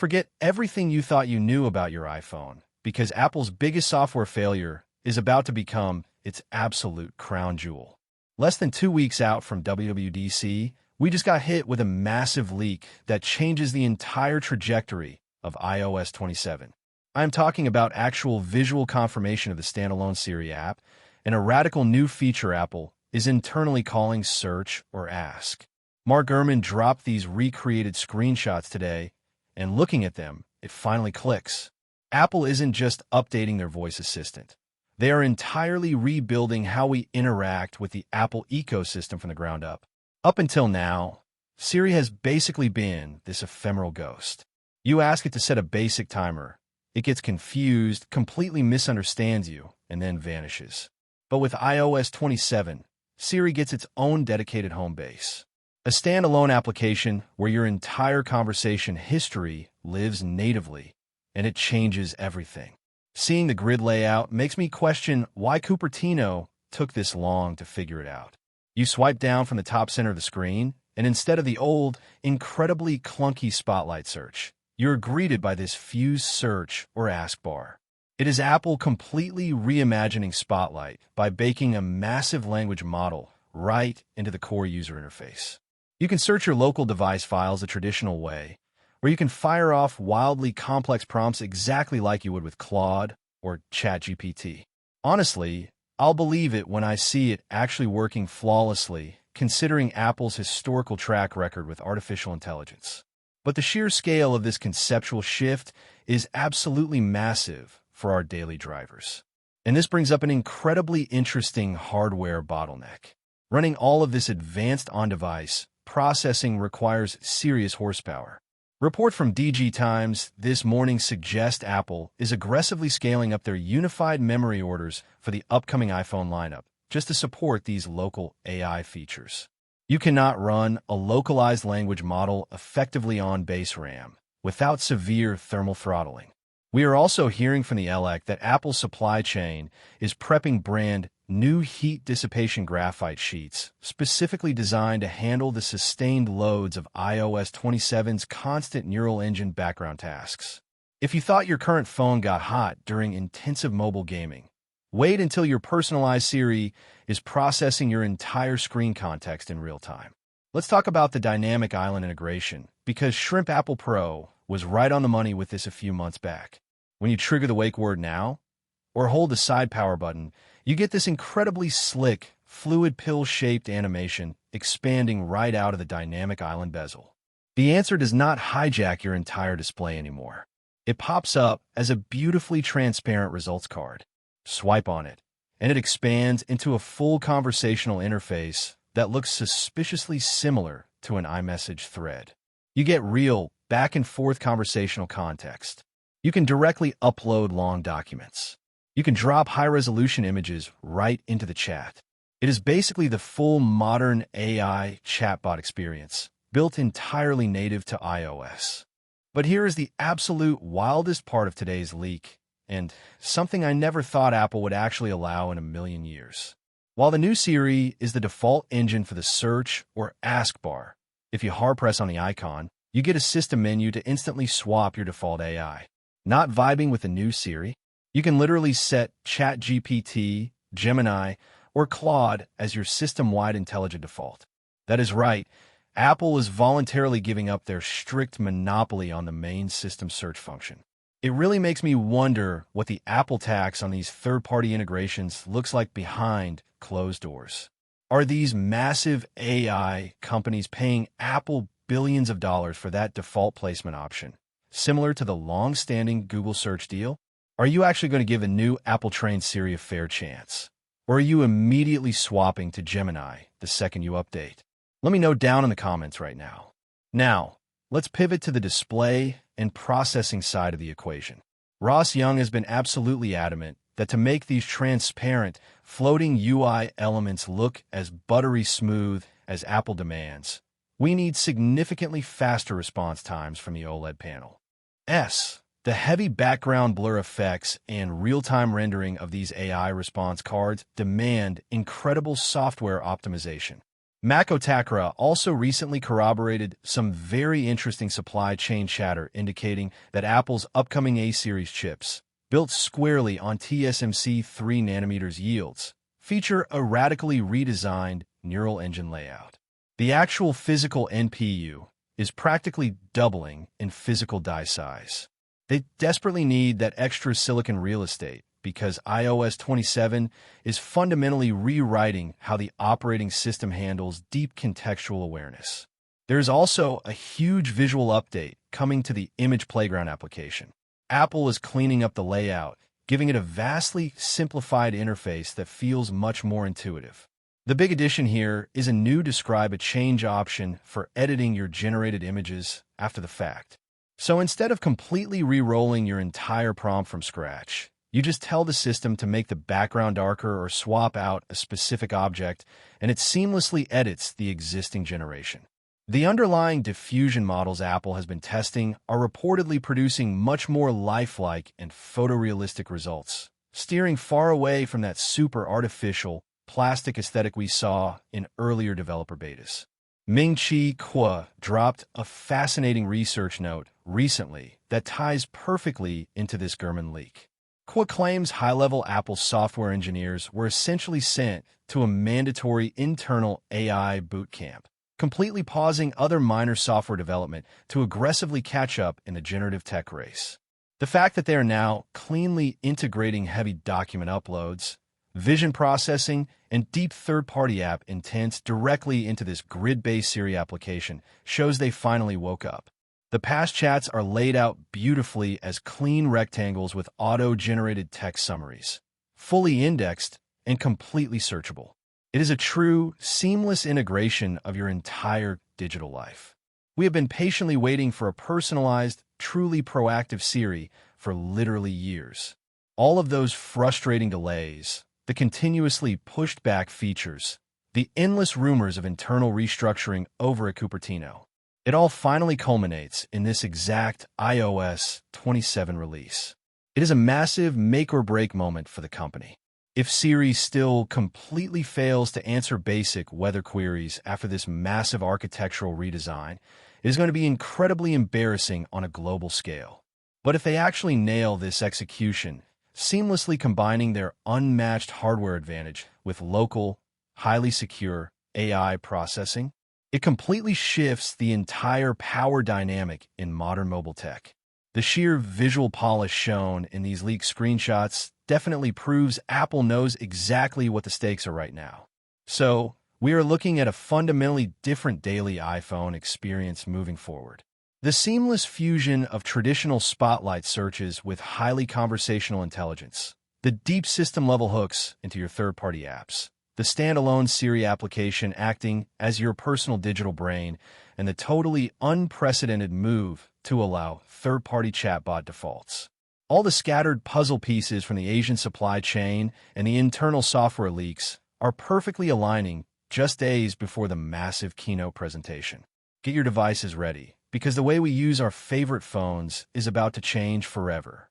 Forget everything you thought you knew about your iPhone, because Apple's biggest software failure is about to become its absolute crown jewel. Less than 2 weeks out from WWDC, we just got hit with a massive leak that changes the entire trajectory of iOS 27. I'm talking about actual visual confirmation of the standalone Siri app and a radical new feature Apple is internally calling Search or Ask. Mark Gurman dropped these recreated screenshots today, and looking at them, it finally clicks. Apple isn't just updating their voice assistant. They are entirely rebuilding how we interact with the Apple ecosystem from the ground up. Up until now, Siri has basically been this ephemeral ghost. You ask it to set a basic timer, it gets confused, completely misunderstands you, and then vanishes. But with iOS 27, Siri gets its own dedicated home base. A standalone application where your entire conversation history lives natively, and it changes everything. Seeing the grid layout makes me question why Cupertino took this long to figure it out. You swipe down from the top center of the screen, and instead of the old, incredibly clunky spotlight search, you're greeted by this fused search or ask bar. It is Apple completely reimagining Spotlight by baking a massive language model right into the core user interface. You can search your local device files the traditional way, where you can fire off wildly complex prompts exactly like you would with Claude or ChatGPT. Honestly, I'll believe it when I see it actually working flawlessly, considering Apple's historical track record with artificial intelligence. But the sheer scale of this conceptual shift is absolutely massive for our daily drivers. And this brings up an incredibly interesting hardware bottleneck. Running all of this advanced on-device processing requires serious horsepower. Report from DG Times this morning suggests Apple is aggressively scaling up their unified memory orders for the upcoming iPhone lineup, just to support these local AI features. You cannot run a localized language model effectively on base RAM without severe thermal throttling. We are also hearing from the ELEC that Apple's supply chain is prepping brand new heat dissipation graphite sheets, specifically designed to handle the sustained loads of iOS 27's constant neural engine background tasks. If you thought your current phone got hot during intensive mobile gaming, wait until your personalized Siri is processing your entire screen context in real time. Let's talk about the dynamic island integration, because Shrimp Apple Pro was right on the money with this a few months back. When you trigger the wake word now, or hold the side power button, you get this incredibly slick, fluid pill-shaped animation expanding right out of the dynamic island bezel. The answer does not hijack your entire display anymore. It pops up as a beautifully transparent results card. Swipe on it, and it expands into a full conversational interface that looks suspiciously similar to an iMessage thread. You get real, back-and-forth conversational context. You can directly upload long documents. You can drop high-resolution images right into the chat. It is basically the full modern AI chatbot experience, built entirely native to iOS. But here is the absolute wildest part of today's leak, and something I never thought Apple would actually allow in a million years. While the new Siri is the default engine for the search or ask bar, if you hard press on the icon, you get a system menu to instantly swap your default AI. Not vibing with the new Siri? You can literally set ChatGPT, Gemini, or Claude as your system-wide intelligent default. That is right, Apple is voluntarily giving up their strict monopoly on the main system search function. It really makes me wonder what the Apple tax on these third-party integrations looks like behind closed doors. Are these massive AI companies paying Apple billions of dollars for that default placement option, similar to the long-standing Google search deal? Are you actually going to give a new Apple-trained Siri a fair chance? Or are you immediately swapping to Gemini the second you update? Let me know down in the comments right now. Now, let's pivot to the display and processing side of the equation. Ross Young has been absolutely adamant that to make these transparent, floating UI elements look as buttery smooth as Apple demands, we need significantly faster response times from the OLED panel. The heavy background blur effects and real-time rendering of these AI response cards demand incredible software optimization. Makotakra also recently corroborated some very interesting supply chain chatter indicating that Apple's upcoming A-series chips, built squarely on TSMC 3nm yields, feature a radically redesigned neural engine layout. The actual physical NPU is practically doubling in physical die size. They desperately need that extra silicon real estate because iOS 27 is fundamentally rewriting how the operating system handles deep contextual awareness. There's also a huge visual update coming to the Image Playground application. Apple is cleaning up the layout, giving it a vastly simplified interface that feels much more intuitive. The big addition here is a new Describe a Change option for editing your generated images after the fact. So instead of completely re-rolling your entire prompt from scratch, you just tell the system to make the background darker or swap out a specific object, and it seamlessly edits the existing generation. The underlying diffusion models Apple has been testing are reportedly producing much more lifelike and photorealistic results, steering far away from that super artificial, plastic aesthetic we saw in earlier developer betas. Ming-Chi dropped a fascinating research note recently that ties perfectly into this Gurman leak. Claims high-level Apple software engineers were essentially sent to a mandatory internal AI bootcamp, completely pausing other minor software development to aggressively catch up in the generative tech race. The fact that they are now cleanly integrating heavy document uploads, vision processing, and deep third-party app intents directly into this grid-based Siri application shows they finally woke up. The past chats are laid out beautifully as clean rectangles with auto-generated text summaries, fully indexed and completely searchable. It is a true, seamless integration of your entire digital life. We have been patiently waiting for a personalized, truly proactive Siri for literally years. All of those frustrating delays, the continuously pushed-back features, the endless rumors of internal restructuring over at Cupertino. It all finally culminates in this exact iOS 27 release. It is a massive make-or-break moment for the company. If Siri still completely fails to answer basic weather queries after this massive architectural redesign, it is going to be incredibly embarrassing on a global scale. But if they actually nail this execution, seamlessly combining their unmatched hardware advantage with local, highly secure AI processing, it completely shifts the entire power dynamic in modern mobile tech. The sheer visual polish shown in these leaked screenshots definitely proves Apple knows exactly what the stakes are right now. So, we are looking at a fundamentally different daily iPhone experience moving forward. The seamless fusion of traditional spotlight searches with highly conversational intelligence, the deep system-level hooks into your third-party apps, the standalone Siri application acting as your personal digital brain, and the totally unprecedented move to allow third-party chatbot defaults. All the scattered puzzle pieces from the Asian supply chain and the internal software leaks are perfectly aligning just days before the massive keynote presentation. Get your devices ready, because the way we use our favorite phones is about to change forever.